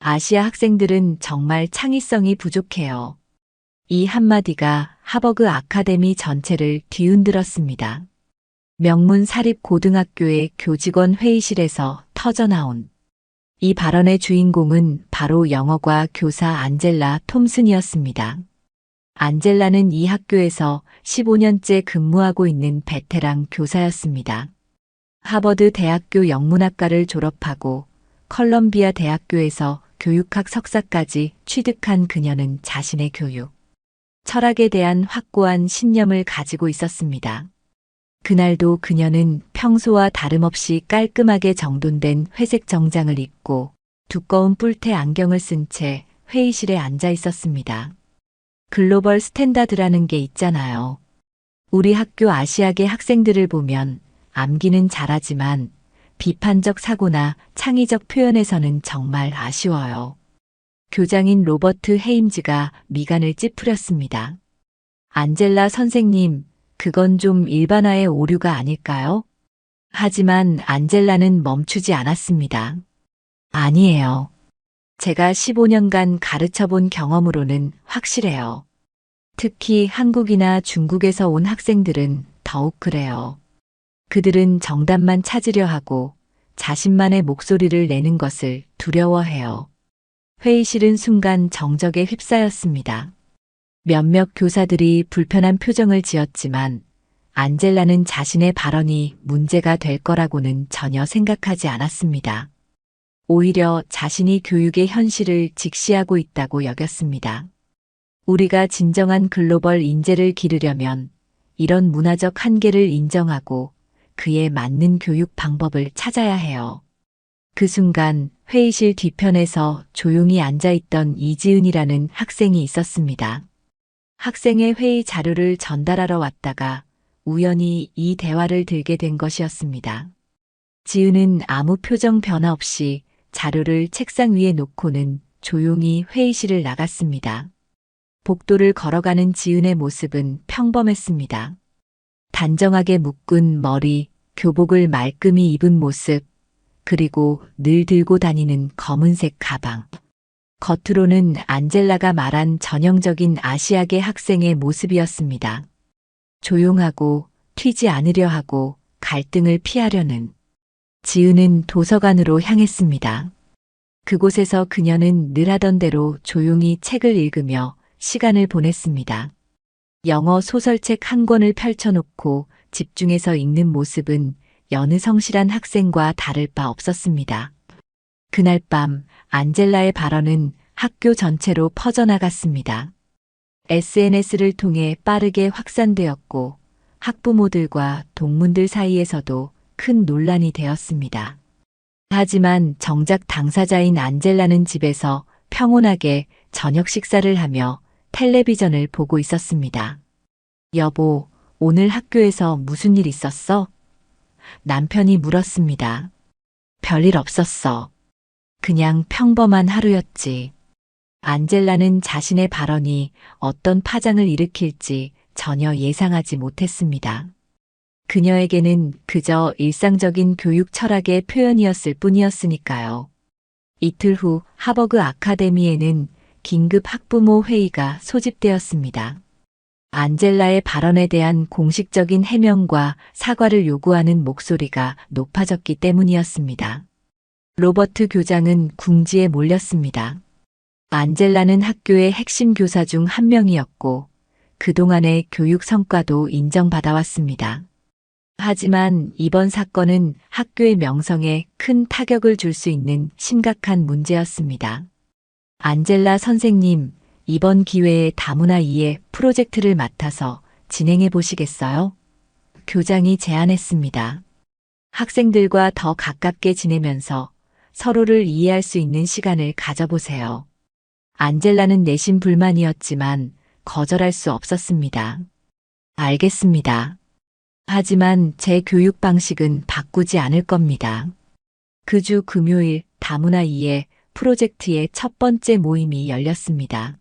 아시아 학생들은 정말 창의성이 부족해요. 이 한마디가 하버그 아카데미 전체를 뒤흔들었습니다. 명문 사립고등학교의 교직원 회의실에서 터져나온 이 발언의 주인공은 바로 영어과 교사 안젤라 톰슨이었습니다. 안젤라는 이 학교에서 15년째 근무하고 있는 베테랑 교사였습니다. 하버드 대학교 영문학과를 졸업하고 컬럼비아 대학교에서 교육학 석사까지 취득한 그녀는 자신의 교육, 철학에 대한 확고한 신념을 가지고 있었습니다. 그날도 그녀는 평소와 다름없이 깔끔하게 정돈된 회색 정장을 입고 두꺼운 뿔테 안경을 쓴 채 회의실에 앉아 있었습니다. 글로벌 스탠다드라는 게 있잖아요. 우리 학교 아시아계 학생들을 보면 암기는 잘하지만 비판적 사고나 창의적 표현에서는 정말 아쉬워요. 교장인 로버트 헤임즈가 미간을 찌푸렸습니다. 안젤라 선생님, 그건 좀 일반화의 오류가 아닐까요? 하지만 안젤라는 멈추지 않았습니다. 아니에요. 제가 15년간 가르쳐 본 경험으로는 확실해요. 특히 한국이나 중국에서 온 학생들은 더욱 그래요. 그들은 정답만 찾으려 하고 자신만의 목소리를 내는 것을 두려워해요. 회의실은 순간 정적에 휩싸였습니다. 몇몇 교사들이 불편한 표정을 지었지만 안젤라는 자신의 발언이 문제가 될 거라고는 전혀 생각하지 않았습니다. 오히려 자신이 교육의 현실을 직시하고 있다고 여겼습니다. 우리가 진정한 글로벌 인재를 기르려면 이런 문화적 한계를 인정하고 그에 맞는 교육 방법을 찾아야 해요. 그 순간 회의실 뒤편에서 조용히 앉아있던 이지은이라는 학생이 있었습니다. 학생의 회의 자료를 전달하러 왔다가 우연히 이 대화를 들게 된 것이었습니다. 지은은 아무 표정 변화 없이 자료를 책상 위에 놓고는 조용히 회의실을 나갔습니다. 복도를 걸어가는 지은의 모습은 평범했습니다. 단정하게 묶은 머리, 교복을 말끔히 입은 모습, 그리고 늘 들고 다니는 검은색 가방. 겉으로는 안젤라가 말한 전형적인 아시아계 학생의 모습이었습니다. 조용하고 튀지 않으려 하고 갈등을 피하려는. 지은은 도서관으로 향했습니다. 그곳에서 그녀는 늘 하던 대로 조용히 책을 읽으며 시간을 보냈습니다. 영어 소설책 한 권을 펼쳐놓고 집중해서 읽는 모습은 여느 성실한 학생과 다를 바 없었습니다. 그날 밤 안젤라의 발언은 학교 전체로 퍼져나갔습니다. SNS를 통해 빠르게 확산되었고 학부모들과 동문들 사이에서도 큰 논란이 되었습니다. 하지만 정작 당사자인 안젤라는 집에서 평온하게 저녁 식사를 하며 텔레비전을 보고 있었습니다. 여보, 오늘 학교에서 무슨 일 있었어? 남편이 물었습니다. 별일 없었어. 그냥 평범한 하루였지. 안젤라는 자신의 발언이 어떤 파장을 일으킬지 전혀 예상하지 못했습니다. 그녀에게는 그저 일상적인 교육 철학의 표현이었을 뿐이었으니까요. 이틀 후 하버그 아카데미에는 긴급 학부모 회의가 소집되었습니다. 안젤라의 발언에 대한 공식적인 해명과 사과를 요구하는 목소리가 높아졌기 때문이었습니다. 로버트 교장은 궁지에 몰렸습니다. 안젤라는 학교의 핵심 교사 중 한 명이었고 그동안의 교육 성과도 인정받아왔습니다. 하지만 이번 사건은 학교의 명성에 큰 타격을 줄 수 있는 심각한 문제였습니다. 안젤라 선생님, 이번 기회에 다문화 이해 프로젝트를 맡아서 진행해 보시겠어요? 교장이 제안했습니다. 학생들과 더 가깝게 지내면서 서로를 이해할 수 있는 시간을 가져보세요. 안젤라는 내심 불만이었지만 거절할 수 없었습니다. 알겠습니다. 하지만 제 교육 방식은 바꾸지 않을 겁니다. 그 주 금요일 다문화 이해 프로젝트의 첫 번째 모임이 열렸습니다.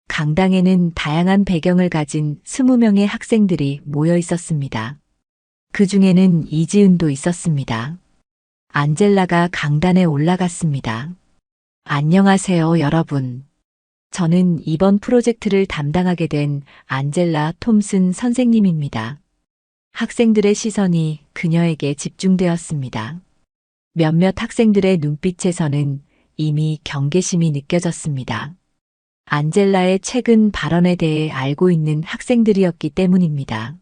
강당에는 다양한 배경을 가진 20명의 학생들이 모여 있었습니다. 그 중에는 이지은도 있었습니다. 안젤라가 강단에 올라갔습니다. 안녕하세요, 여러분. 저는 이번 프로젝트를 담당하게 된 안젤라 톰슨 선생님입니다. 학생들의 시선이 그녀에게 집중되었습니다. 몇몇 학생들의 눈빛에서는 이미 경계심이 느껴졌습니다. 안젤라의 최근 발언에 대해 알고 있는 학생들이었기 때문입니다.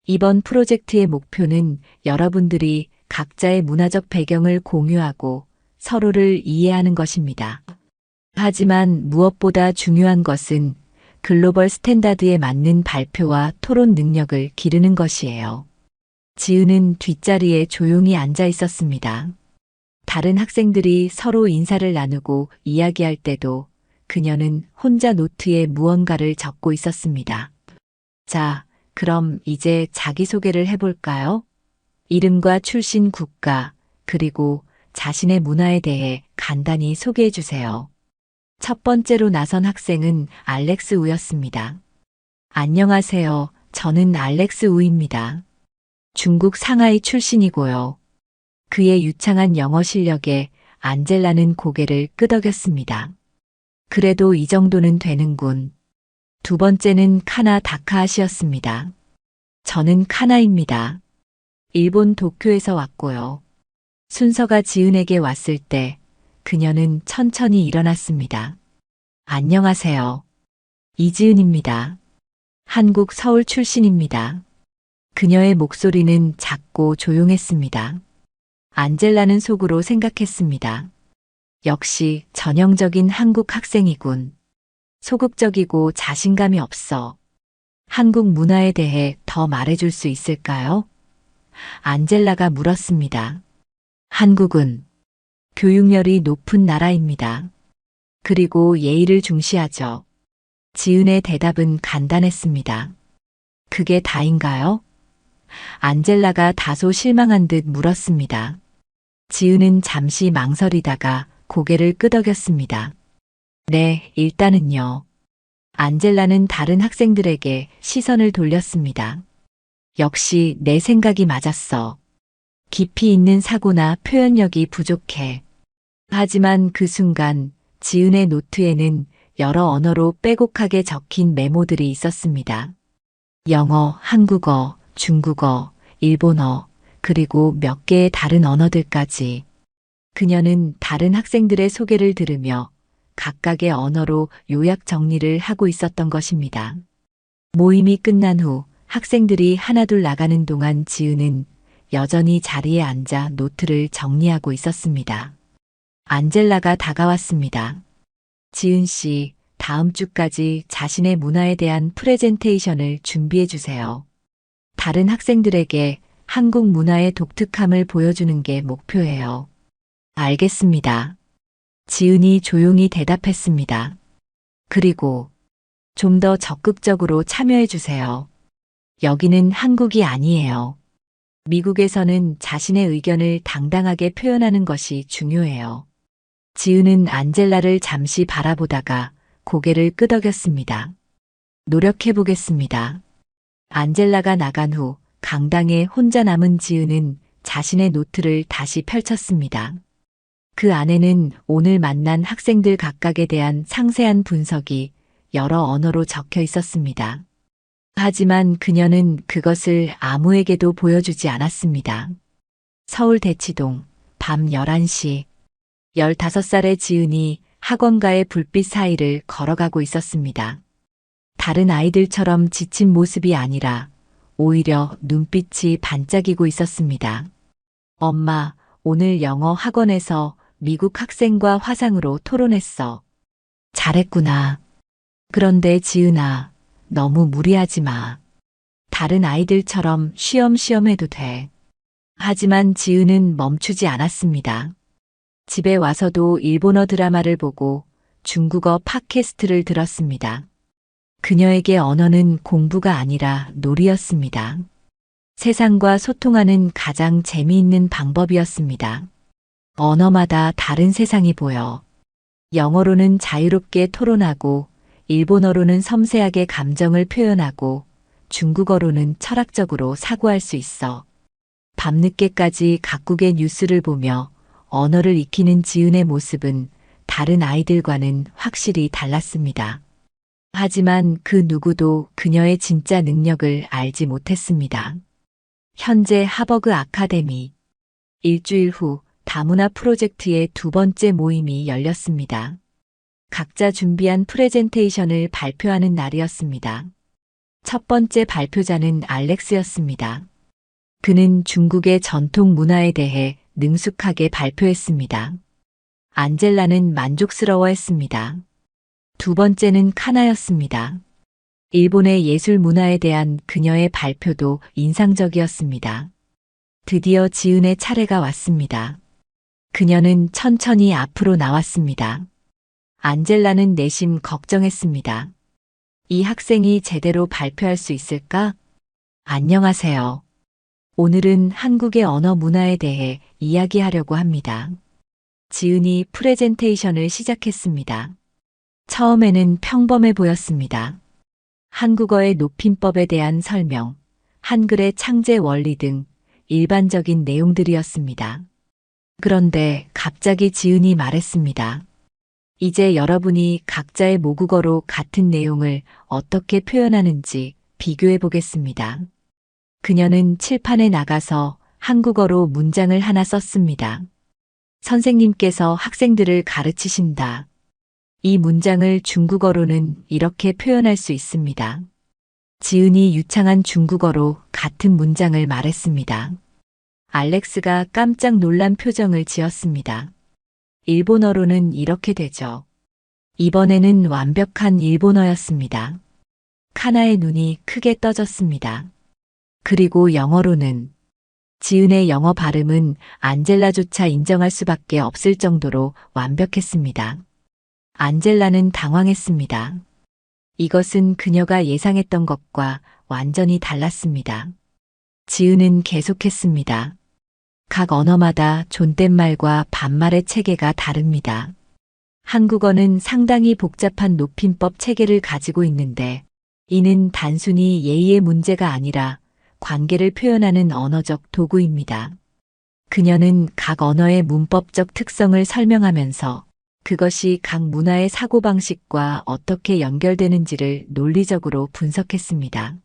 이번 프로젝트의 목표는 여러분들이 각자의 문화적 배경을 공유하고 서로를 이해하는 것입니다. 하지만 무엇보다 중요한 것은 글로벌 스탠다드에 맞는 발표와 토론 능력을 기르는 것이에요. 지은은 뒷자리에 조용히 앉아 있었습니다. 다른 학생들이 서로 인사를 나누고 이야기할 때도 그녀는 혼자 노트에 무언가를 적고 있었습니다. 자, 그럼 이제 자기소개를 해볼까요? 이름과 출신 국가, 그리고 자신의 문화에 대해 간단히 소개해 주세요. 첫 번째로 나선 학생은 알렉스 우였습니다. 안녕하세요. 저는 알렉스 우입니다. 중국 상하이 출신이고요. 그의 유창한 영어 실력에 안젤라는 고개를 끄덕였습니다. 그래도 이 정도는 되는군. 두 번째는 카나 다카하시였습니다. 저는 카나입니다. 일본 도쿄에서 왔고요. 순서가 지은에게 왔을 때 그녀는 천천히 일어났습니다. 안녕하세요. 이지은입니다. 한국 서울 출신입니다. 그녀의 목소리는 작고 조용했습니다. 안젤라는 속으로 생각했습니다. 역시 전형적인 한국 학생이군. 소극적이고 자신감이 없어. 한국 문화에 대해 더 말해줄 수 있을까요? 안젤라가 물었습니다. 한국은 교육열이 높은 나라입니다. 그리고 예의를 중시하죠. 지은의 대답은 간단했습니다. 그게 다인가요? 안젤라가 다소 실망한 듯 물었습니다. 지은은 잠시 망설이다가 고개를 끄덕였습니다. 네, 일단은요. 안젤라는 다른 학생들에게 시선을 돌렸습니다. 역시 내 생각이 맞았어. 깊이 있는 사고나 표현력이 부족해. 하지만 그 순간 지은의 노트에는 여러 언어로 빼곡하게 적힌 메모들이 있었습니다. 영어, 한국어, 중국어, 일본어, 그리고 몇 개의 다른 언어들까지. 그녀는 다른 학생들의 소개를 들으며 각각의 언어로 요약 정리를 하고 있었던 것입니다. 모임이 끝난 후 학생들이 하나둘 나가는 동안 지은은 여전히 자리에 앉아 노트를 정리하고 있었습니다. 안젤라가 다가왔습니다. 지은 씨, 다음 주까지 자신의 문화에 대한 프레젠테이션을 준비해 주세요. 다른 학생들에게 한국 문화의 독특함을 보여주는 게 목표예요. 알겠습니다. 지은이 조용히 대답했습니다. 그리고 좀 더 적극적으로 참여해 주세요. 여기는 한국이 아니에요. 미국에서는 자신의 의견을 당당하게 표현하는 것이 중요해요. 지은은 안젤라를 잠시 바라보다가 고개를 끄덕였습니다. 노력해 보겠습니다. 안젤라가 나간 후 강당에 혼자 남은 지은은 자신의 노트를 다시 펼쳤습니다. 그 안에는 오늘 만난 학생들 각각에 대한 상세한 분석이 여러 언어로 적혀 있었습니다. 하지만 그녀는 그것을 아무에게도 보여주지 않았습니다. 서울 대치동, 밤 11시, 15살의 지은이 학원가의 불빛 사이를 걸어가고 있었습니다. 다른 아이들처럼 지친 모습이 아니라 오히려 눈빛이 반짝이고 있었습니다. 엄마, 오늘 영어 학원에서 미국 학생과 화상으로 토론했어. 잘했구나. 그런데 지은아, 너무 무리하지 마. 다른 아이들처럼 쉬엄쉬엄 해도 돼. 하지만 지은은 멈추지 않았습니다. 집에 와서도 일본어 드라마를 보고 중국어 팟캐스트를 들었습니다. 그녀에게 언어는 공부가 아니라 놀이였습니다. 세상과 소통하는 가장 재미있는 방법이었습니다. 언어마다 다른 세상이 보여. 영어로는 자유롭게 토론하고 일본어로는 섬세하게 감정을 표현하고 중국어로는 철학적으로 사고할 수 있어. 밤늦게까지 각국의 뉴스를 보며 언어를 익히는 지은의 모습은 다른 아이들과는 확실히 달랐습니다. 하지만 그 누구도 그녀의 진짜 능력을 알지 못했습니다. 현재 하버그 아카데미. 일주일 후 다문화 프로젝트의 두 번째 모임이 열렸습니다. 각자 준비한 프레젠테이션을 발표하는 날이었습니다. 첫 번째 발표자는 알렉스였습니다. 그는 중국의 전통 문화에 대해 능숙하게 발표했습니다. 안젤라는 만족스러워했습니다. 두 번째는 카나였습니다. 일본의 예술 문화에 대한 그녀의 발표도 인상적이었습니다. 드디어 지은의 차례가 왔습니다. 그녀는 천천히 앞으로 나왔습니다. 안젤라는 내심 걱정했습니다. 이 학생이 제대로 발표할 수 있을까? 안녕하세요. 오늘은 한국의 언어 문화에 대해 이야기하려고 합니다. 지은이 프레젠테이션을 시작했습니다. 처음에는 평범해 보였습니다. 한국어의 높임법에 대한 설명, 한글의 창제 원리 등 일반적인 내용들이었습니다. 그런데 갑자기 지은이 말했습니다. 이제 여러분이 각자의 모국어로 같은 내용을 어떻게 표현하는지 비교해 보겠습니다. 그녀는 칠판에 나가서 한국어로 문장을 하나 썼습니다. 선생님께서 학생들을 가르치신다. 이 문장을 중국어로는 이렇게 표현할 수 있습니다. 지은이 유창한 중국어로 같은 문장을 말했습니다. 알렉스가 깜짝 놀란 표정을 지었습니다. 일본어로는 이렇게 되죠. 이번에는 완벽한 일본어였습니다. 카나의 눈이 크게 떠졌습니다. 그리고 영어로는 지은의 영어 발음은 안젤라조차 인정할 수밖에 없을 정도로 완벽했습니다. 안젤라는 당황했습니다. 이것은 그녀가 예상했던 것과 완전히 달랐습니다. 지은은 계속했습니다. 각 언어마다 존댓말과 반말의 체계가 다릅니다. 한국어는 상당히 복잡한 높임법 체계를 가지고 있는데 이는 단순히 예의의 문제가 아니라 관계를 표현하는 언어적 도구입니다. 그녀는 각 언어의 문법적 특성을 설명하면서 그것이 각 문화의 사고방식과 어떻게 연결되는지를 논리적으로 분석했습니다.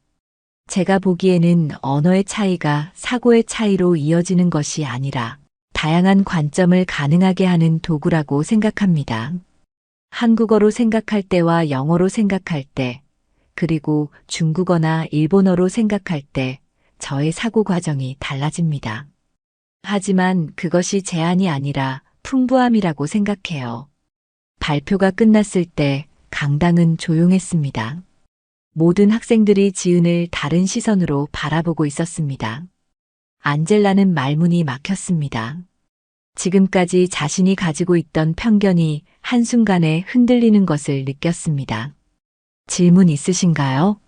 제가 보기에는 언어의 차이가 사고의 차이로 이어지는 것이 아니라 다양한 관점을 가능하게 하는 도구라고 생각합니다. 한국어로 생각할 때와 영어로 생각할 때, 그리고 중국어나 일본어로 생각할 때 저의 사고 과정이 달라집니다. 하지만 그것이 제한이 아니라 풍부함이라고 생각해요. 발표가 끝났을 때 강당은 조용했습니다. 모든 학생들이 지은을 다른 시선으로 바라보고 있었습니다. 안젤라는 말문이 막혔습니다. 지금까지 자신이 가지고 있던 편견이 한순간에 흔들리는 것을 느꼈습니다. 질문 있으신가요?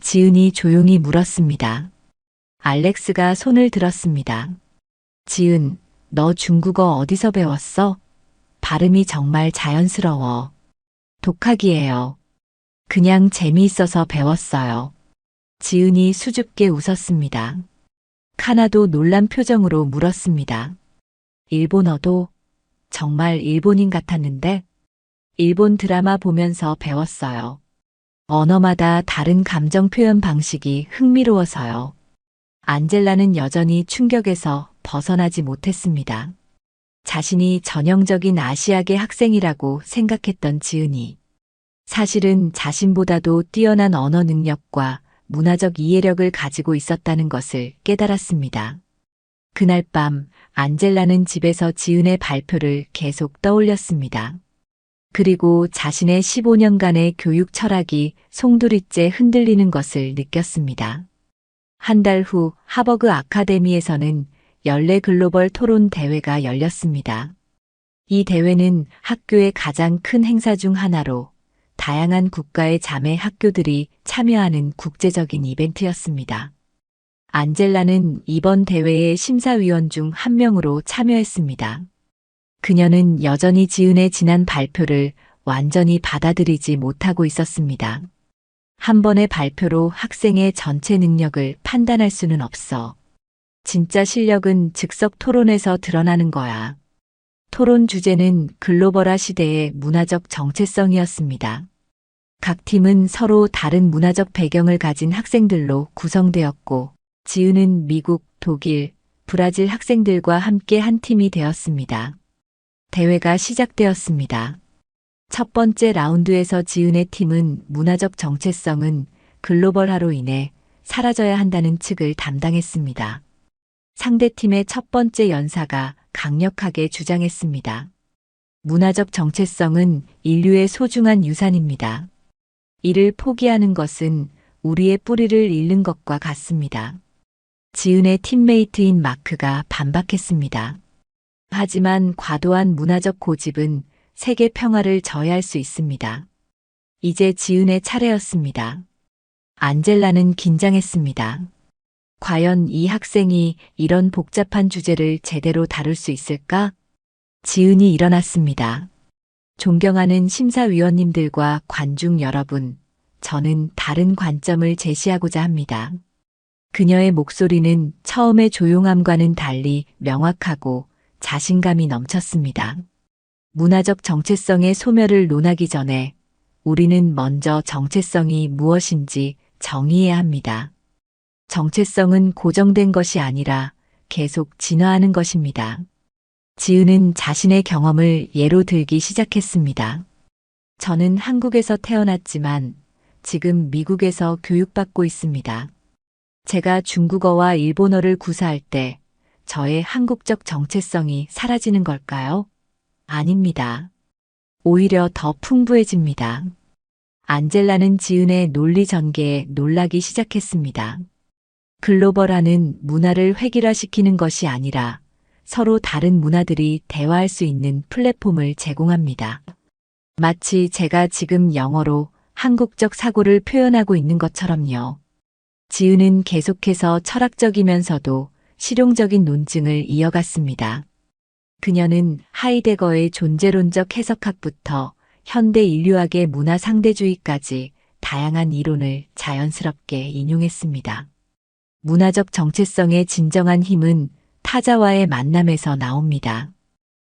지은이 조용히 물었습니다. 알렉스가 손을 들었습니다. 지은, 너 중국어 어디서 배웠어? 발음이 정말 자연스러워. 독학이에요. 그냥 재미있어서 배웠어요. 지은이 수줍게 웃었습니다. 카나도 놀란 표정으로 물었습니다. 일본어도? 정말 일본인 같았는데? 일본 드라마 보면서 배웠어요. 언어마다 다른 감정 표현 방식이 흥미로워서요. 안젤라는 여전히 충격에서 벗어나지 못했습니다. 자신이 전형적인 아시아계 학생이라고 생각했던 지은이 사실은 자신보다도 뛰어난 언어 능력과 문화적 이해력을 가지고 있었다는 것을 깨달았습니다. 그날 밤 안젤라는 집에서 지은의 발표를 계속 떠올렸습니다. 그리고 자신의 15년간의 교육 철학이 송두리째 흔들리는 것을 느꼈습니다. 한 달 후 하버그 아카데미에서는 연례 글로벌 토론 대회가 열렸습니다. 이 대회는 학교의 가장 큰 행사 중 하나로 다양한 국가의 자매 학교들이 참여하는 국제적인 이벤트였습니다. 안젤라는 이번 대회의 심사위원 중 한 명으로 참여했습니다. 그녀는 여전히 지은의 지난 발표를 완전히 받아들이지 못하고 있었습니다. 한 번의 발표로 학생의 전체 능력을 판단할 수는 없어. 진짜 실력은 즉석 토론에서 드러나는 거야. 토론 주제는 글로벌화 시대의 문화적 정체성이었습니다. 각 팀은 서로 다른 문화적 배경을 가진 학생들로 구성되었고, 지은은 미국, 독일, 브라질 학생들과 함께 한 팀이 되었습니다. 대회가 시작되었습니다. 첫 번째 라운드에서 지은의 팀은 문화적 정체성은 글로벌화로 인해 사라져야 한다는 측을 담당했습니다. 상대팀의 첫 번째 연사가 강력하게 주장했습니다. 문화적 정체성은 인류의 소중한 유산입니다. 이를 포기하는 것은 우리의 뿌리를 잃는 것과 같습니다. 지은의 팀메이트인 마크가 반박했습니다. 하지만 과도한 문화적 고집은 세계 평화를 저해할 수 있습니다. 이제 지은의 차례였습니다. 안젤라는 긴장했습니다. 과연 이 학생이 이런 복잡한 주제를 제대로 다룰 수 있을까? 지은이 일어났습니다. 존경하는 심사위원님들과 관중 여러분, 저는 다른 관점을 제시하고자 합니다. 그녀의 목소리는 처음의 조용함과는 달리 명확하고 자신감이 넘쳤습니다. 문화적 정체성의 소멸을 논하기 전에 우리는 먼저 정체성이 무엇인지 정의해야 합니다. 정체성은 고정된 것이 아니라 계속 진화하는 것입니다. 지은은 자신의 경험을 예로 들기 시작했습니다. 저는 한국에서 태어났지만 지금 미국에서 교육받고 있습니다. 제가 중국어와 일본어를 구사할 때 저의 한국적 정체성이 사라지는 걸까요? 아닙니다. 오히려 더 풍부해집니다. 안젤라는 지은의 논리 전개에 놀라기 시작했습니다. 글로벌화는 문화를 획일화시키는 것이 아니라 서로 다른 문화들이 대화할 수 있는 플랫폼을 제공합니다. 마치 제가 지금 영어로 한국적 사고를 표현하고 있는 것처럼요. 지은은 계속해서 철학적이면서도 실용적인 논증을 이어갔습니다. 그녀는 하이데거의 존재론적 해석학부터 현대 인류학의 문화 상대주의까지 다양한 이론을 자연스럽게 인용했습니다. 문화적 정체성의 진정한 힘은 타자와의 만남에서 나옵니다.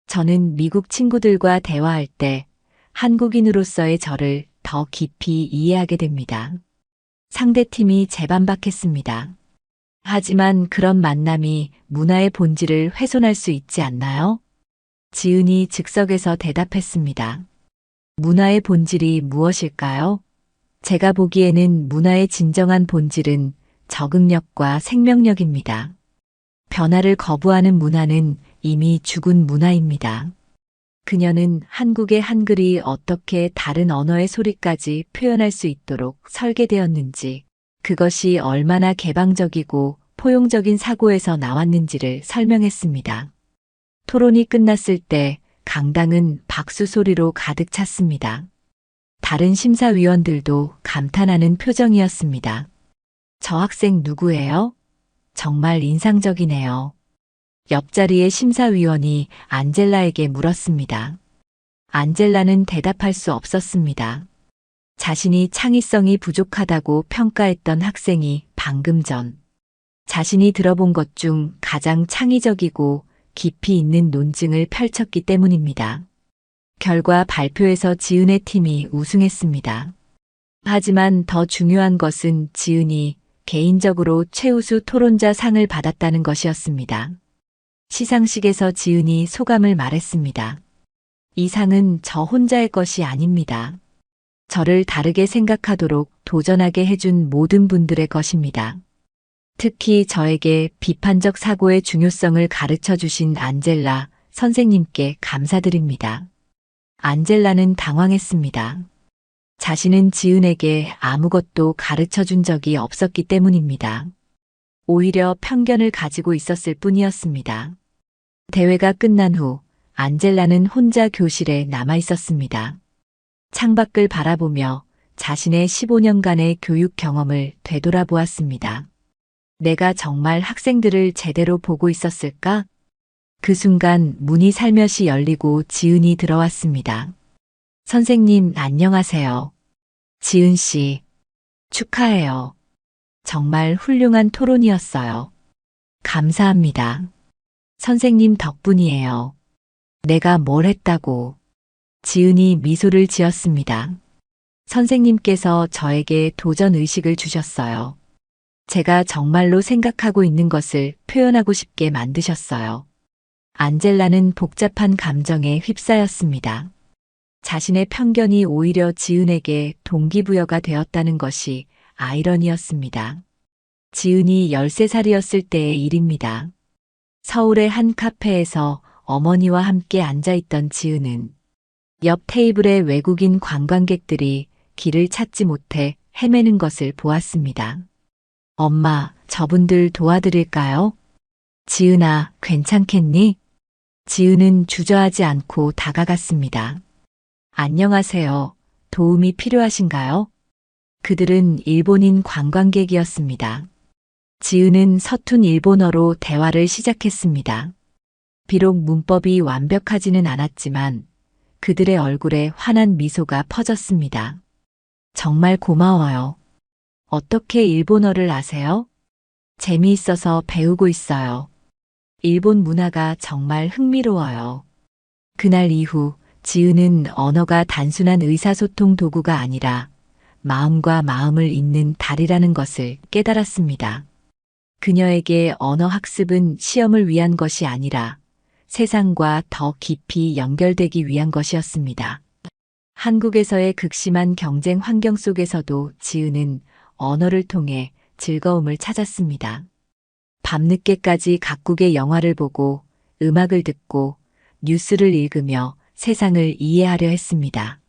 저는 미국 친구들과 대화할 때 한국인으로서의 저를 더 깊이 이해하게 됩니다. 상대팀이 재반박했습니다. 하지만 그런 만남이 문화의 본질을 훼손할 수 있지 않나요? 지은이 즉석에서 대답했습니다. 문화의 본질이 무엇일까요? 제가 보기에는 문화의 진정한 본질은 적응력과 생명력입니다. 변화를 거부하는 문화는 이미 죽은 문화입니다. 그녀는 한국의 한글이 어떻게 다른 언어의 소리까지 표현할 수 있도록 설계되었는지, 그것이 얼마나 개방적이고 포용적인 사고에서 나왔는지를 설명했습니다. 토론이 끝났을 때 강당은 박수 소리로 가득 찼습니다. 다른 심사위원들도 감탄하는 표정이었습니다. 저 학생 누구예요? 정말 인상적이네요. 옆자리의 심사위원이 안젤라에게 물었습니다. 안젤라는 대답할 수 없었습니다. 자신이 창의성이 부족하다고 평가했던 학생이 방금 전 자신이 들어본 것 중 가장 창의적이고 깊이 있는 논증을 펼쳤기 때문입니다. 결과 발표에서 지은의 팀이 우승했습니다. 하지만 더 중요한 것은 지은이 개인적으로 최우수 토론자 상을 받았다는 것이었습니다. 시상식에서 지은이 소감을 말했습니다. 이 상은 저 혼자의 것이 아닙니다. 저를 다르게 생각하도록 도전하게 해준 모든 분들의 것입니다. 특히 저에게 비판적 사고의 중요성을 가르쳐 주신 안젤라 선생님께 감사드립니다. 안젤라는 당황했습니다. 자신은 지은에게 아무것도 가르쳐 준 적이 없었기 때문입니다. 오히려 편견을 가지고 있었을 뿐이었습니다. 대회가 끝난 후 안젤라는 혼자 교실에 남아 있었습니다. 창밖을 바라보며 자신의 15년간의 교육 경험을 되돌아보았습니다. 내가 정말 학생들을 제대로 보고 있었을까? 그 순간 문이 살며시 열리고 지은이 들어왔습니다. 선생님, 안녕하세요. 지은 씨, 축하해요. 정말 훌륭한 토론이었어요. 감사합니다. 선생님 덕분이에요. 내가 뭘 했다고. 지은이 미소를 지었습니다. 선생님께서 저에게 도전 의식을 주셨어요. 제가 정말로 생각하고 있는 것을 표현하고 싶게 만드셨어요. 안젤라는 복잡한 감정에 휩싸였습니다. 자신의 편견이 오히려 지은에게 동기부여가 되었다는 것이 아이러니였습니다. 지은이 13살이었을 때의 일입니다. 서울의 한 카페에서 어머니와 함께 앉아있던 지은은 옆 테이블의 외국인 관광객들이 길을 찾지 못해 헤매는 것을 보았습니다. 엄마, 저분들 도와드릴까요? 지은아, 괜찮겠니? 지은은 주저하지 않고 다가갔습니다. 안녕하세요. 도움이 필요하신가요? 그들은 일본인 관광객이었습니다. 지은은 서툰 일본어로 대화를 시작했습니다. 비록 문법이 완벽하지는 않았지만 그들의 얼굴에 환한 미소가 퍼졌습니다. 정말 고마워요. 어떻게 일본어를 아세요? 재미있어서 배우고 있어요. 일본 문화가 정말 흥미로워요. 그날 이후 지은은 언어가 단순한 의사소통 도구가 아니라 마음과 마음을 잇는 달이라는 것을 깨달았습니다. 그녀에게 언어 학습은 시험을 위한 것이 아니라 세상과 더 깊이 연결되기 위한 것이었습니다. 한국에서의 극심한 경쟁 환경 속에서도 지은은 언어를 통해 즐거움을 찾았습니다. 밤늦게까지 각국의 영화를 보고 음악을 듣고 뉴스를 읽으며 세상을 이해하려 했습니다.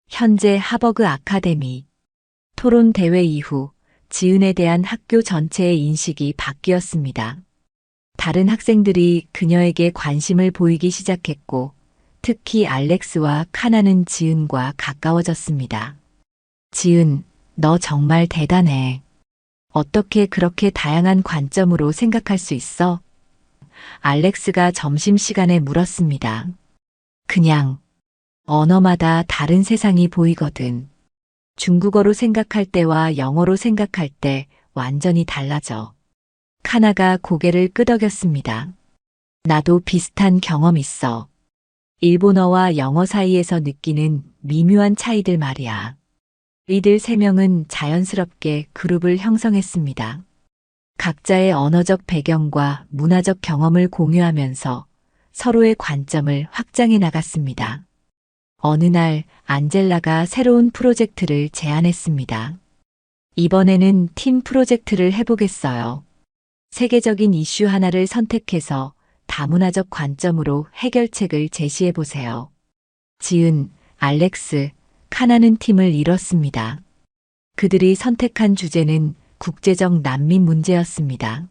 현재 하버그 아카데미 토론 대회 이후 지은에 대한 학교 전체의 인식이 바뀌었습니다. 다른 학생들이 그녀에게 관심을 보이기 시작했고 특히 알렉스와 카나는 지은과 가까워졌습니다. 지은, 너 정말 대단해. 어떻게 그렇게 다양한 관점으로 생각할 수 있어? 알렉스가 점심시간에 물었습니다. 그냥 언어마다 다른 세상이 보이거든. 중국어로 생각할 때와 영어로 생각할 때 완전히 달라져. 카나가 고개를 끄덕였습니다. 나도 비슷한 경험 있어. 일본어와 영어 사이에서 느끼는 미묘한 차이들 말이야. 이들 세 명은 자연스럽게 그룹을 형성했습니다. 각자의 언어적 배경과 문화적 경험을 공유하면서 서로의 관점을 확장해 나갔습니다. 어느 날 안젤라가 새로운 프로젝트를 제안했습니다. 이번에는 팀 프로젝트를 해보겠어요. 세계적인 이슈 하나를 선택해서 다문화적 관점으로 해결책을 제시해 보세요. 지은, 알렉스, 카나는 팀을 이뤘습니다. 그들이 선택한 주제는 국제적 난민 문제였습니다.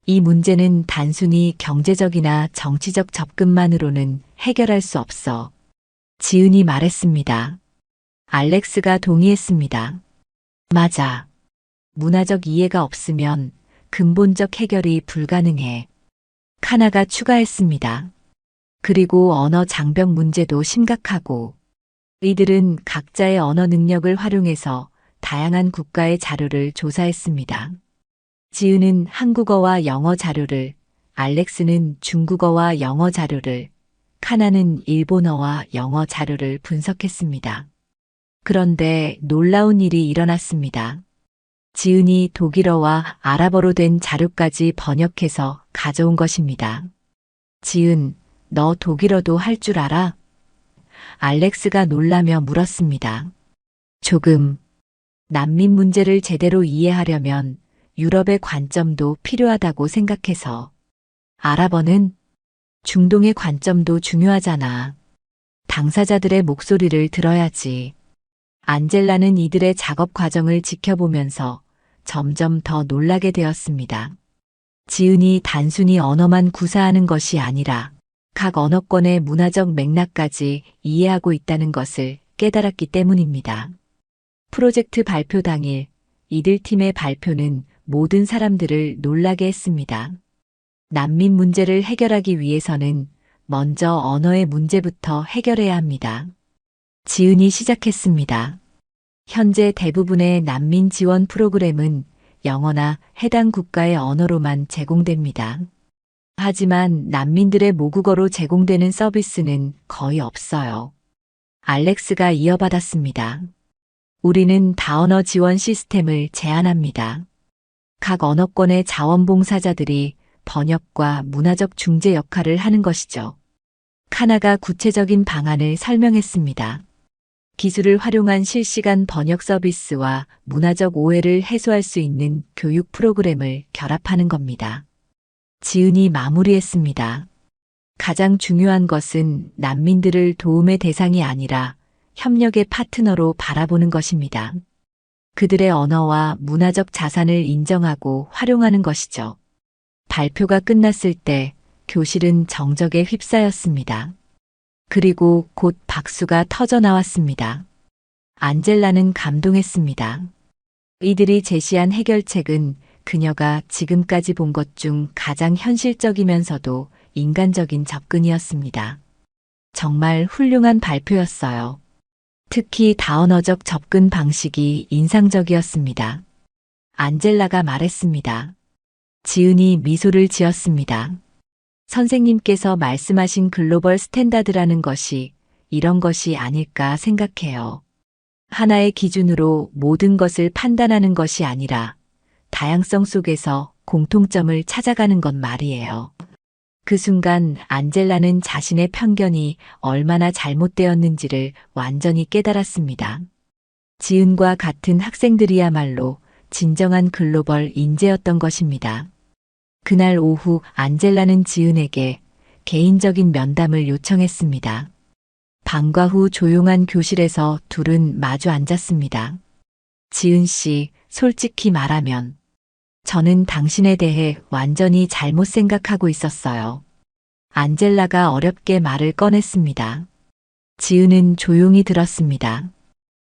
이 문제는 단순히 경제적이나 정치적 접근만으로는 해결할 수 없어. 지은이 말했습니다. 알렉스가 동의했습니다. 맞아. 문화적 이해가 없으면 근본적 해결이 불가능해. 카나가 추가했습니다. 그리고 언어 장벽 문제도 심각하고 이들은 각자의 언어 능력을 활용해서 다양한 국가의 자료를 조사했습니다. 지은은 한국어와 영어 자료를, 알렉스는 중국어와 영어 자료를, 카나는 일본어와 영어 자료를 분석했습니다. 그런데 놀라운 일이 일어났습니다. 지은이 독일어와 아랍어로 된 자료까지 번역해서 가져온 것입니다. 지은, 너 독일어도 할 줄 알아? 알렉스가 놀라며 물었습니다. 조금. 난민 문제를 제대로 이해하려면 유럽의 관점도 필요하다고 생각해서. 아랍어는? 중동의 관점도 중요하잖아. 당사자들의 목소리를 들어야지. 안젤라는 이들의 작업 과정을 지켜보면서 점점 더 놀라게 되었습니다. 지은이 단순히 언어만 구사하는 것이 아니라 각 언어권의 문화적 맥락까지 이해하고 있다는 것을 깨달았기 때문입니다. 프로젝트 발표 당일 이들 팀의 발표는 모든 사람들을 놀라게 했습니다. 난민 문제를 해결하기 위해서는 먼저 언어의 문제부터 해결해야 합니다. 지은이 시작했습니다. 현재 대부분의 난민 지원 프로그램은 영어나 해당 국가의 언어로만 제공됩니다. 하지만 난민들의 모국어로 제공되는 서비스는 거의 없어요. 알렉스가 이어받았습니다. 우리는 다언어 지원 시스템을 제안합니다. 각 언어권의 자원봉사자들이 번역과 문화적 중재 역할을 하는 것이죠. 카나가 구체적인 방안을 설명했습니다. 기술을 활용한 실시간 번역 서비스와 문화적 오해를 해소할 수 있는 교육 프로그램을 결합하는 겁니다. 지은이 마무리했습니다. 가장 중요한 것은 난민들을 도움의 대상이 아니라 협력의 파트너로 바라보는 것입니다. 그들의 언어와 문화적 자산을 인정하고 활용하는 것이죠. 발표가 끝났을 때 교실은 정적에 휩싸였습니다. 그리고 곧 박수가 터져 나왔습니다. 안젤라는 감동했습니다. 이들이 제시한 해결책은 그녀가 지금까지 본 것 중 가장 현실적이면서도 인간적인 접근이었습니다. 정말 훌륭한 발표였어요. 특히 다언어적 접근 방식이 인상적이었습니다. 안젤라가 말했습니다. 지은이 미소를 지었습니다. 선생님께서 말씀하신 글로벌 스탠다드라는 것이 이런 것이 아닐까 생각해요. 하나의 기준으로 모든 것을 판단하는 것이 아니라 다양성 속에서 공통점을 찾아가는 것 말이에요. 그 순간 안젤라는 자신의 편견이 얼마나 잘못되었는지를 완전히 깨달았습니다. 지은과 같은 학생들이야말로 진정한 글로벌 인재였던 것입니다. 그날 오후 안젤라는 지은에게 개인적인 면담을 요청했습니다. 방과 후 조용한 교실에서 둘은 마주 앉았습니다. 지은 씨, 솔직히 말하면 저는 당신에 대해 완전히 잘못 생각하고 있었어요. 안젤라가 어렵게 말을 꺼냈습니다. 지은은 조용히 들었습니다.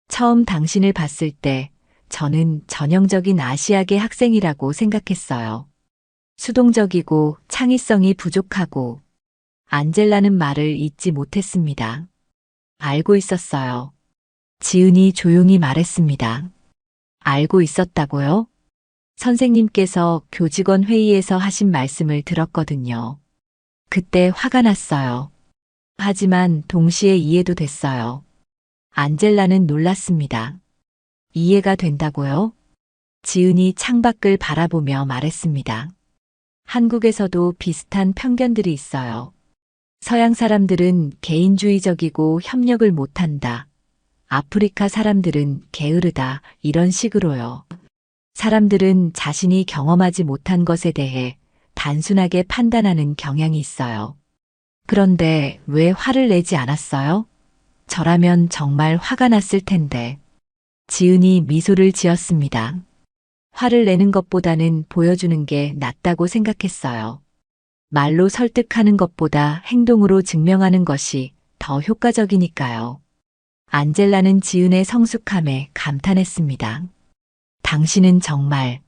처음 당신을 봤을 때 저는 전형적인 아시아계 학생이라고 생각했어요. 수동적이고 창의성이 부족하고 안젤라는 말을 잇지 못했습니다. 알고 있었어요. 지은이 조용히 말했습니다. 알고 있었다고요? 선생님께서 교직원 회의에서 하신 말씀을 들었거든요. 그때 화가 났어요. 하지만 동시에 이해도 됐어요. 안젤라는 놀랐습니다. 이해가 된다고요? 지은이 창밖을 바라보며 말했습니다. 한국에서도 비슷한 편견들이 있어요. 서양 사람들은 개인주의적이고 협력을 못한다. 아프리카 사람들은 게으르다. 이런 식으로요. 사람들은 자신이 경험하지 못한 것에 대해 단순하게 판단하는 경향이 있어요. 그런데 왜 화를 내지 않았어요? 저라면 정말 화가 났을 텐데. 지은이 미소를 지었습니다. 화를 내는 것보다는 보여주는 게 낫다고 생각했어요. 말로 설득하는 것보다 행동으로 증명하는 것이 더 효과적이니까요. 안젤라는 지은의 성숙함에 감탄했습니다. 당신은 정말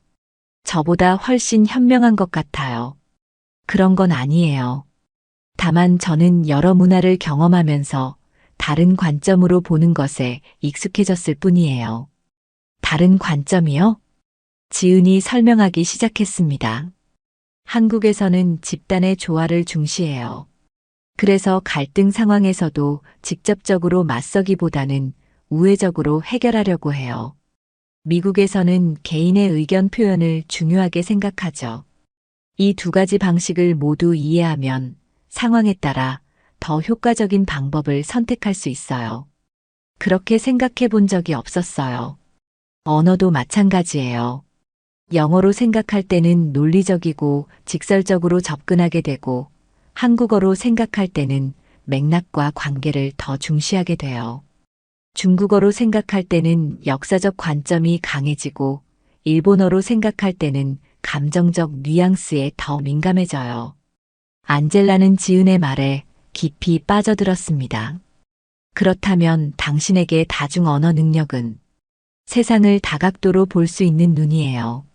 저보다 훨씬 현명한 것 같아요. 그런 건 아니에요. 다만 저는 여러 문화를 경험하면서 다른 관점으로 보는 것에 익숙해졌을 뿐이에요. 다른 관점이요? 지은이 설명하기 시작했습니다. 한국에서는 집단의 조화를 중시해요. 그래서 갈등 상황에서도 직접적으로 맞서기보다는 우회적으로 해결하려고 해요. 미국에서는 개인의 의견 표현을 중요하게 생각하죠. 이 두 가지 방식을 모두 이해하면 상황에 따라 더 효과적인 방법을 선택할 수 있어요. 그렇게 생각해 본 적이 없었어요. 언어도 마찬가지예요. 영어로 생각할 때는 논리적이고 직설적으로 접근하게 되고 한국어로 생각할 때는 맥락과 관계를 더 중시하게 돼요. 중국어로 생각할 때는 역사적 관점이 강해지고 일본어로 생각할 때는 감정적 뉘앙스에 더 민감해져요. 안젤라는 지은의 말에 깊이 빠져들었습니다. 그렇다면 당신에게 다중 언어 능력은 세상을 다각도로 볼 수 있는 눈이에요.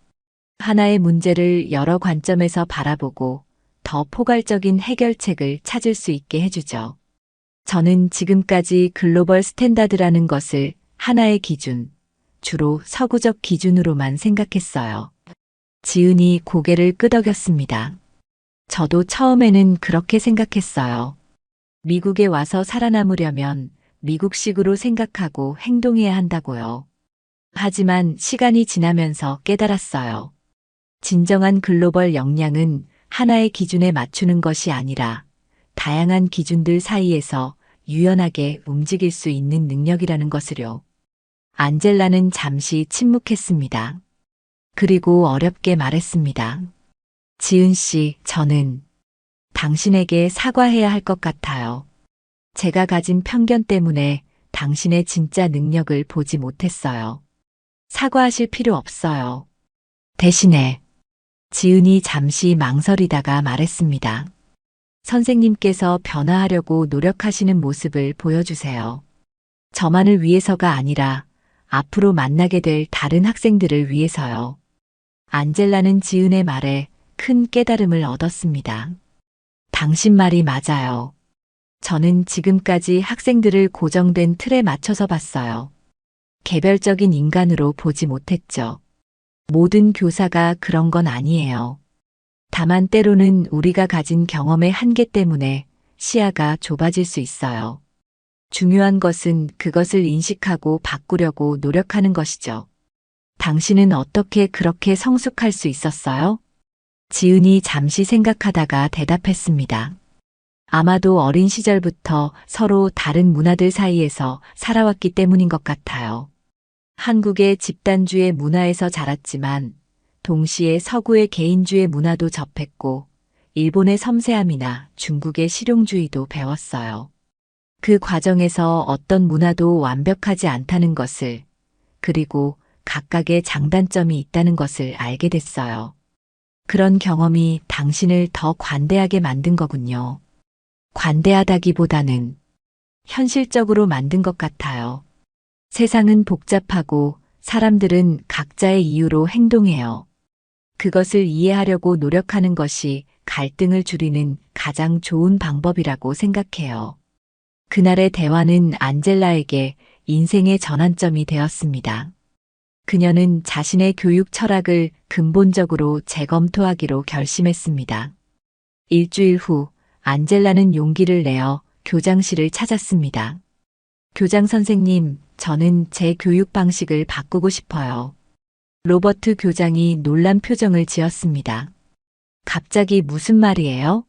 하나의 문제를 여러 관점에서 바라보고 더 포괄적인 해결책을 찾을 수 있게 해주죠. 저는 지금까지 글로벌 스탠다드라는 것을 하나의 기준, 주로 서구적 기준으로만 생각했어요. 지은이 고개를 끄덕였습니다. 저도 처음에는 그렇게 생각했어요. 미국에 와서 살아남으려면 미국식으로 생각하고 행동해야 한다고요. 하지만 시간이 지나면서 깨달았어요. 진정한 글로벌 역량은 하나의 기준에 맞추는 것이 아니라 다양한 기준들 사이에서 유연하게 움직일 수 있는 능력이라는 것을요. 안젤라는 잠시 침묵했습니다. 그리고 어렵게 말했습니다. 지은 씨, 저는 당신에게 사과해야 할 것 같아요. 제가 가진 편견 때문에 당신의 진짜 능력을 보지 못했어요. 사과하실 필요 없어요. 대신에 지은이 잠시 망설이다가 말했습니다. 선생님께서 변화하려고 노력하시는 모습을 보여주세요. 저만을 위해서가 아니라 앞으로 만나게 될 다른 학생들을 위해서요. 안젤라는 지은의 말에 큰 깨달음을 얻었습니다. 당신 말이 맞아요. 저는 지금까지 학생들을 고정된 틀에 맞춰서 봤어요. 개별적인 인간으로 보지 못했죠. 모든 교사가 그런 건 아니에요. 다만 때로는 우리가 가진 경험의 한계 때문에 시야가 좁아질 수 있어요. 중요한 것은 그것을 인식하고 바꾸려고 노력하는 것이죠. 당신은 어떻게 그렇게 성숙할 수 있었어요? 지은이 잠시 생각하다가 대답했습니다. 아마도 어린 시절부터 서로 다른 문화들 사이에서 살아왔기 때문인 것 같아요. 한국의 집단주의 문화에서 자랐지만 동시에 서구의 개인주의 문화도 접했고 일본의 섬세함이나 중국의 실용주의도 배웠어요. 그 과정에서 어떤 문화도 완벽하지 않다는 것을, 그리고 각각의 장단점이 있다는 것을 알게 됐어요. 그런 경험이 당신을 더 관대하게 만든 거군요. 관대하다기보다는 현실적으로 만든 것 같아요. 세상은 복잡하고 사람들은 각자의 이유로 행동해요. 그것을 이해하려고 노력하는 것이 갈등을 줄이는 가장 좋은 방법이라고 생각해요. 그날의 대화는 안젤라에게 인생의 전환점이 되었습니다. 그녀는 자신의 교육 철학을 근본적으로 재검토하기로 결심했습니다. 일주일 후 안젤라는 용기를 내어 교장실을 찾았습니다. 교장 선생님, 저는 제 교육 방식을 바꾸고 싶어요. 로버트 교장이 놀란 표정을 지었습니다. 갑자기 무슨 말이에요?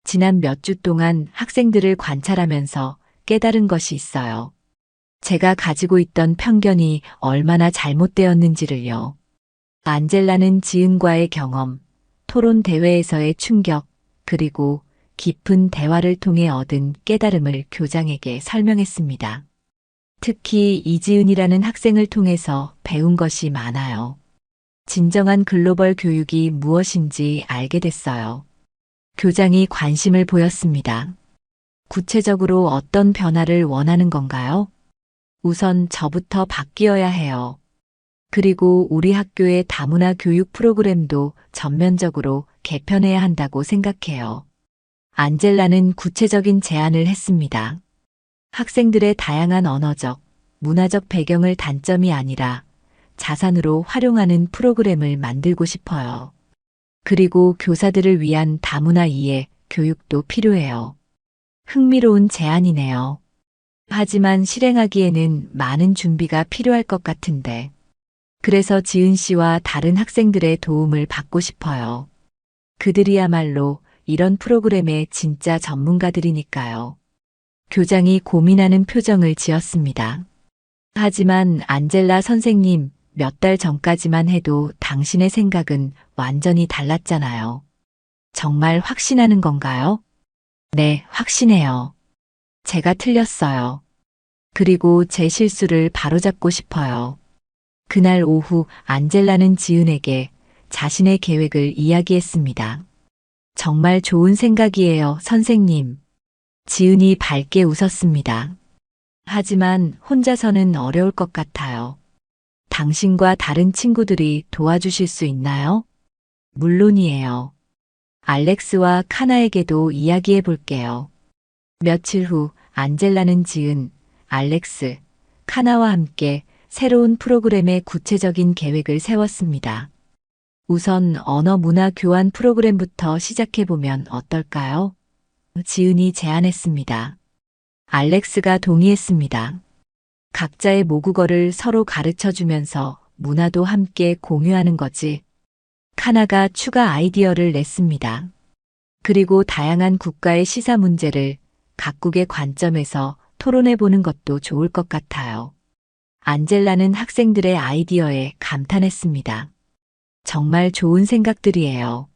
지난 몇 주 동안 학생들을 관찰하면서 깨달은 것이 있어요. 제가 가지고 있던 편견이 얼마나 잘못되었는지를요. 안젤라는 지은과의 경험, 토론 대회에서의 충격, 그리고 깊은 대화를 통해 얻은 깨달음을 교장에게 설명했습니다. 특히 이지은이라는 학생을 통해서 배운 것이 많아요. 진정한 글로벌 교육이 무엇인지 알게 됐어요. 교장이 관심을 보였습니다. 구체적으로 어떤 변화를 원하는 건가요? 우선 저부터 바뀌어야 해요. 그리고 우리 학교의 다문화 교육 프로그램도 전면적으로 개편해야 한다고 생각해요. 안젤라는 구체적인 제안을 했습니다. 학생들의 다양한 언어적, 문화적 배경을 단점이 아니라 자산으로 활용하는 프로그램을 만들고 싶어요. 그리고 교사들을 위한 다문화 이해 교육도 필요해요. 흥미로운 제안이네요. 하지만 실행하기에는 많은 준비가 필요할 것 같은데. 그래서 지은 씨와 다른 학생들의 도움을 받고 싶어요. 그들이야말로 이런 프로그램의 진짜 전문가들이니까요. 교장이 고민하는 표정을 지었습니다. 하지만 안젤라 선생님, 몇 달 전까지만 해도 당신의 생각은 완전히 달랐잖아요. 정말 확신하는 건가요? 네, 확신해요. 제가 틀렸어요. 그리고 제 실수를 바로잡고 싶어요. 그날 오후 안젤라는 지은에게 자신의 계획을 이야기했습니다. 정말 좋은 생각이에요, 선생님. 지은이 밝게 웃었습니다. 하지만 혼자서는 어려울 것 같아요. 당신과 다른 친구들이 도와주실 수 있나요? 물론이에요. 알렉스와 카나에게도 이야기해 볼게요. 며칠 후 안젤라는 지은, 알렉스, 카나와 함께 새로운 프로그램의 구체적인 계획을 세웠습니다. 우선 언어 문화 교환 프로그램부터 시작해보면 어떨까요? 지은이 제안했습니다. 알렉스가 동의했습니다. 각자의 모국어를 서로 가르쳐 주면서 문화도 함께 공유하는 거지. 카나가 추가 아이디어를 냈습니다. 그리고 다양한 국가의 시사 문제를 각국의 관점에서 토론해 보는 것도 좋을 것 같아요. 안젤라는 학생들의 아이디어에 감탄했습니다. 정말 좋은 생각들이에요.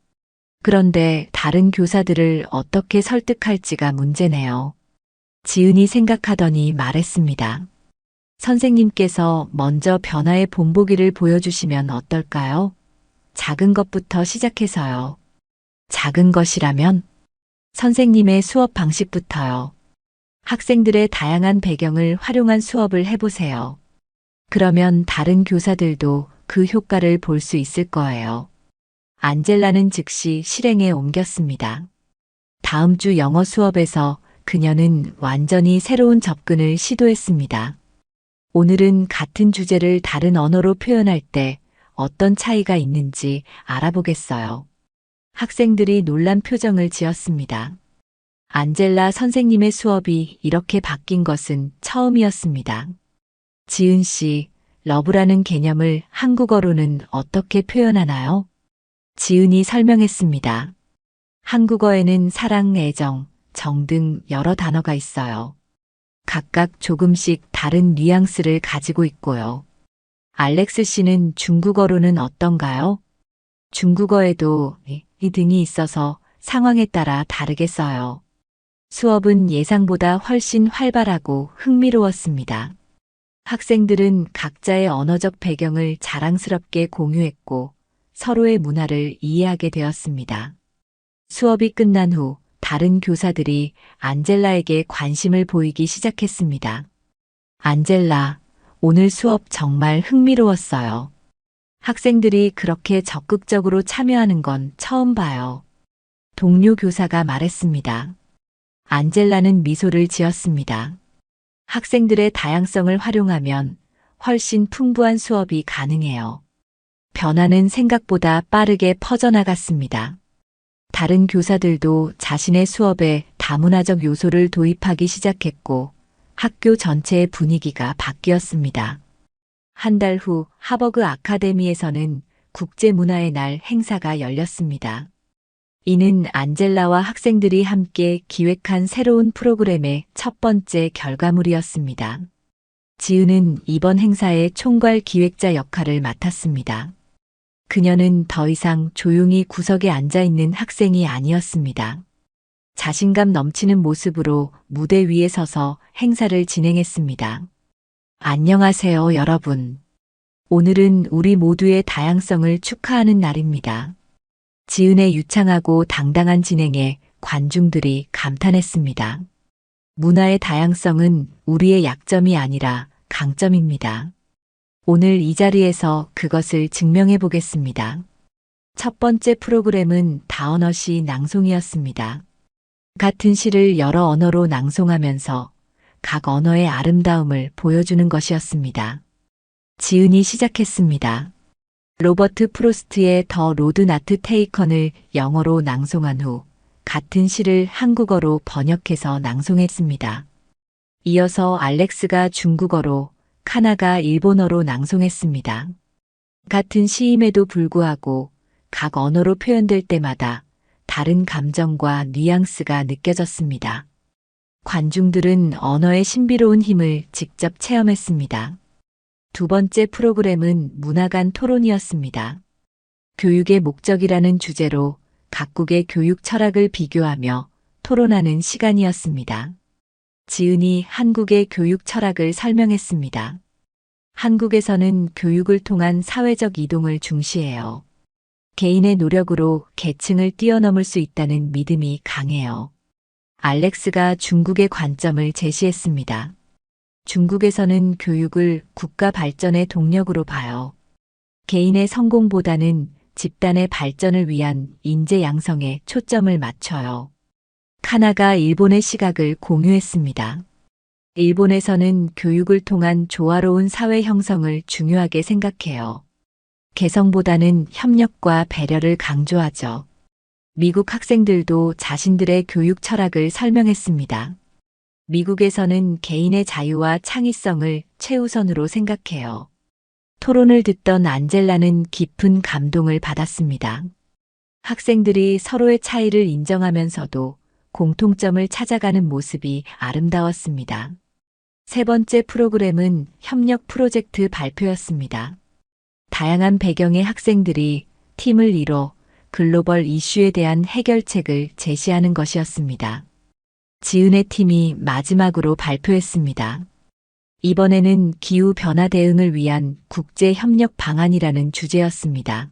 그런데 다른 교사들을 어떻게 설득할지가 문제네요. 지은이 생각하더니 말했습니다. 선생님께서 먼저 변화의 본보기를 보여주시면 어떨까요? 작은 것부터 시작해서요. 작은 것이라면 선생님의 수업 방식부터요. 학생들의 다양한 배경을 활용한 수업을 해보세요. 그러면 다른 교사들도 그 효과를 볼 수 있을 거예요. 안젤라는 즉시 실행에 옮겼습니다. 다음 주 영어 수업에서 그녀는 완전히 새로운 접근을 시도했습니다. 오늘은 같은 주제를 다른 언어로 표현할 때 어떤 차이가 있는지 알아보겠어요. 학생들이 놀란 표정을 지었습니다. 안젤라 선생님의 수업이 이렇게 바뀐 것은 처음이었습니다. 지은 씨, 러브라는 개념을 한국어로는 어떻게 표현하나요? 지은이 설명했습니다. 한국어에는 사랑, 애정, 정 등 여러 단어가 있어요. 각각 조금씩 다른 뉘앙스를 가지고 있고요. 알렉스 씨는 중국어로는 어떤가요? 중국어에도 이 등이 있어서 상황에 따라 다르게 써요. 수업은 예상보다 훨씬 활발하고 흥미로웠습니다. 학생들은 각자의 언어적 배경을 자랑스럽게 공유했고 서로의 문화를 이해하게 되었습니다. 수업이 끝난 후 다른 교사들이 안젤라에게 관심을 보이기 시작했습니다. 안젤라, 오늘 수업 정말 흥미로웠어요. 학생들이 그렇게 적극적으로 참여하는 건 처음 봐요. 동료 교사가 말했습니다. 안젤라는 미소를 지었습니다. 학생들의 다양성을 활용하면 훨씬 풍부한 수업이 가능해요. 변화는 생각보다 빠르게 퍼져나갔습니다. 다른 교사들도 자신의 수업에 다문화적 요소를 도입하기 시작했고 학교 전체의 분위기가 바뀌었습니다. 한 달 후 하버그 아카데미에서는 국제문화의 날 행사가 열렸습니다. 이는 안젤라와 학생들이 함께 기획한 새로운 프로그램의 첫 번째 결과물이었습니다. 지은은 이번 행사의 총괄 기획자 역할을 맡았습니다. 그녀는 더 이상 조용히 구석에 앉아 있는 학생이 아니었습니다. 자신감 넘치는 모습으로 무대 위에 서서 행사를 진행했습니다. 안녕하세요, 여러분. 오늘은 우리 모두의 다양성을 축하하는 날입니다. 지은의 유창하고 당당한 진행에 관중들이 감탄했습니다. 문화의 다양성은 우리의 약점이 아니라 강점입니다. 오늘 이 자리에서 그것을 증명해 보겠습니다. 첫 번째 프로그램은 다언어시 낭송이었습니다. 같은 시를 여러 언어로 낭송하면서 각 언어의 아름다움을 보여주는 것이었습니다. 지은이 시작했습니다. 로버트 프로스트의 더 로드 나트 테이컨을 영어로 낭송한 후 같은 시를 한국어로 번역해서 낭송했습니다. 이어서 알렉스가 중국어로, 카나가 일본어로 낭송했습니다. 같은 시임에도 불구하고 각 언어로 표현될 때마다 다른 감정과 뉘앙스가 느껴졌습니다. 관중들은 언어의 신비로운 힘을 직접 체험했습니다. 두 번째 프로그램은 문화 간 토론이었습니다. 교육의 목적이라는 주제로 각국의 교육 철학을 비교하며 토론하는 시간이었습니다. 지은이 한국의 교육 철학을 설명했습니다. 한국에서는 교육을 통한 사회적 이동을 중시해요. 개인의 노력으로 계층을 뛰어넘을 수 있다는 믿음이 강해요. 알렉스가 중국의 관점을 제시했습니다. 중국에서는 교육을 국가 발전의 동력으로 봐요. 개인의 성공보다는 집단의 발전을 위한 인재 양성에 초점을 맞춰요. 카나가 일본의 시각을 공유했습니다. 일본에서는 교육을 통한 조화로운 사회 형성을 중요하게 생각해요. 개성보다는 협력과 배려를 강조하죠. 미국 학생들도 자신들의 교육 철학을 설명했습니다. 미국에서는 개인의 자유와 창의성을 최우선으로 생각해요. 토론을 듣던 안젤라는 깊은 감동을 받았습니다. 학생들이 서로의 차이를 인정하면서도 공통점을 찾아가는 모습이 아름다웠습니다. 세 번째 프로그램은 협력 프로젝트 발표였습니다. 다양한 배경의 학생들이 팀을 이뤄 글로벌 이슈에 대한 해결책을 제시하는 것이었습니다. 지은의 팀이 마지막으로 발표했습니다. 이번에는 기후변화 대응을 위한 국제협력 방안이라는 주제였습니다.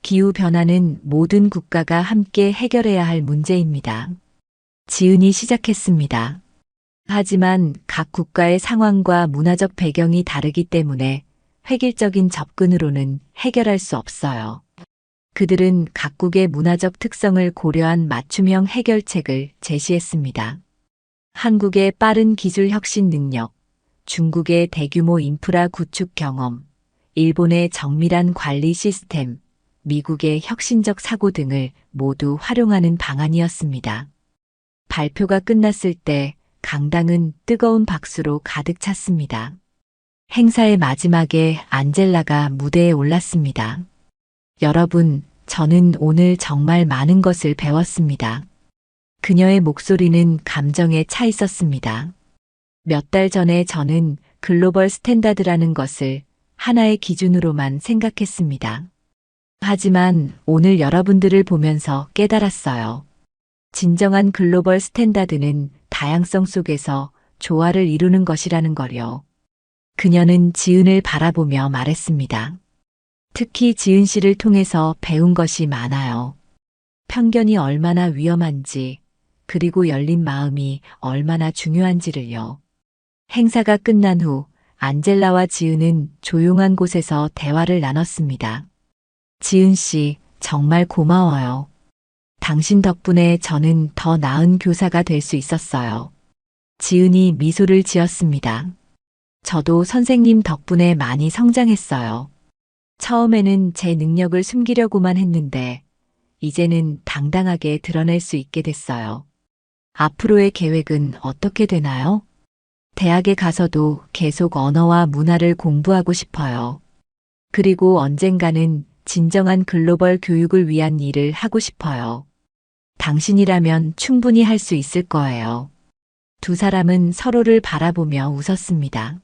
기후변화는 모든 국가가 함께 해결해야 할 문제입니다. 지은이 시작했습니다. 하지만 각 국가의 상황과 문화적 배경이 다르기 때문에 획일적인 접근으로는 해결할 수 없어요. 그들은 각국의 문화적 특성을 고려한 맞춤형 해결책을 제시했습니다. 한국의 빠른 기술 혁신 능력, 중국의 대규모 인프라 구축 경험, 일본의 정밀한 관리 시스템, 미국의 혁신적 사고 등을 모두 활용하는 방안이었습니다. 발표가 끝났을 때 강당은 뜨거운 박수로 가득 찼습니다. 행사의 마지막에 안젤라가 무대에 올랐습니다. 여러분, 저는 오늘 정말 많은 것을 배웠습니다. 그녀의 목소리는 감정에 차 있었습니다. 몇 달 전에 저는 글로벌 스탠다드라는 것을 하나의 기준으로만 생각했습니다. 하지만 오늘 여러분들을 보면서 깨달았어요. 진정한 글로벌 스탠다드는 다양성 속에서 조화를 이루는 것이라는 거요. 그녀는 지은을 바라보며 말했습니다. 특히 지은 씨를 통해서 배운 것이 많아요. 편견이 얼마나 위험한지, 그리고 열린 마음이 얼마나 중요한지를요. 행사가 끝난 후 안젤라와 지은은 조용한 곳에서 대화를 나눴습니다. 지은 씨, 정말 고마워요. 당신 덕분에 저는 더 나은 교사가 될 수 있었어요. 지은이 미소를 지었습니다. 저도 선생님 덕분에 많이 성장했어요. 처음에는 제 능력을 숨기려고만 했는데, 이제는 당당하게 드러낼 수 있게 됐어요. 앞으로의 계획은 어떻게 되나요? 대학에 가서도 계속 언어와 문화를 공부하고 싶어요. 그리고 언젠가는 진정한 글로벌 교육을 위한 일을 하고 싶어요. 당신이라면 충분히 할 수 있을 거예요. 두 사람은 서로를 바라보며 웃었습니다.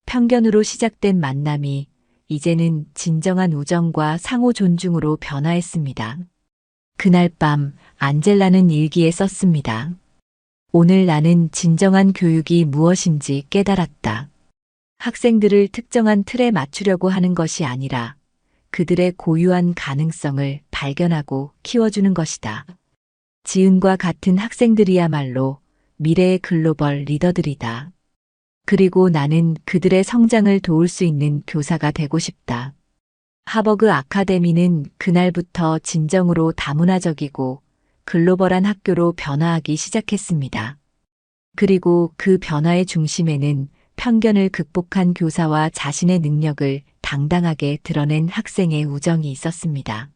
편견으로 시작된 만남이 이제는 진정한 우정과 상호 존중으로 변화했습니다. 그날 밤 안젤라는 일기에 썼습니다. 오늘 나는 진정한 교육이 무엇인지 깨달았다. 학생들을 특정한 틀에 맞추려고 하는 것이 아니라 그들의 고유한 가능성을 발견하고 키워주는 것이다. 지은과 같은 학생들이야말로 미래의 글로벌 리더들이다. 그리고 나는 그들의 성장을 도울 수 있는 교사가 되고 싶다. 하버그 아카데미는 그날부터 진정으로 다문화적이고 글로벌한 학교로 변화하기 시작했습니다. 그리고 그 변화의 중심에는 편견을 극복한 교사와 자신의 능력을 당당하게 드러낸 학생의 우정이 있었습니다.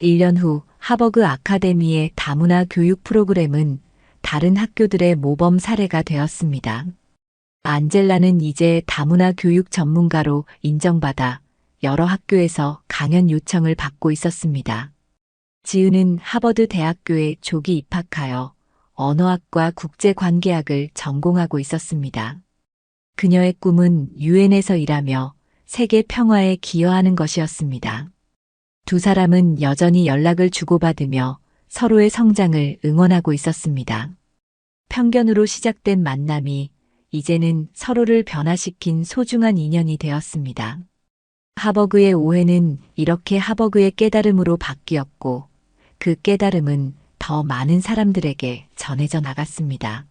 1년 후 하버그 아카데미의 다문화 교육 프로그램은 다른 학교들의 모범 사례가 되었습니다. 안젤라는 이제 다문화 교육 전문가로 인정받아 여러 학교에서 강연 요청을 받고 있었습니다. 지은은 하버드 대학교에 조기 입학하여 언어학과 국제관계학을 전공하고 있었습니다. 그녀의 꿈은 유엔에서 일하며 세계 평화에 기여하는 것이었습니다. 두 사람은 여전히 연락을 주고받으며 서로의 성장을 응원하고 있었습니다. 편견으로 시작된 만남이 이제는 서로를 변화시킨 소중한 인연이 되었습니다. 하버그의 오해는 이렇게 하버그의 깨달음으로 바뀌었고 그 깨달음은 더 많은 사람들에게 전해져 나갔습니다.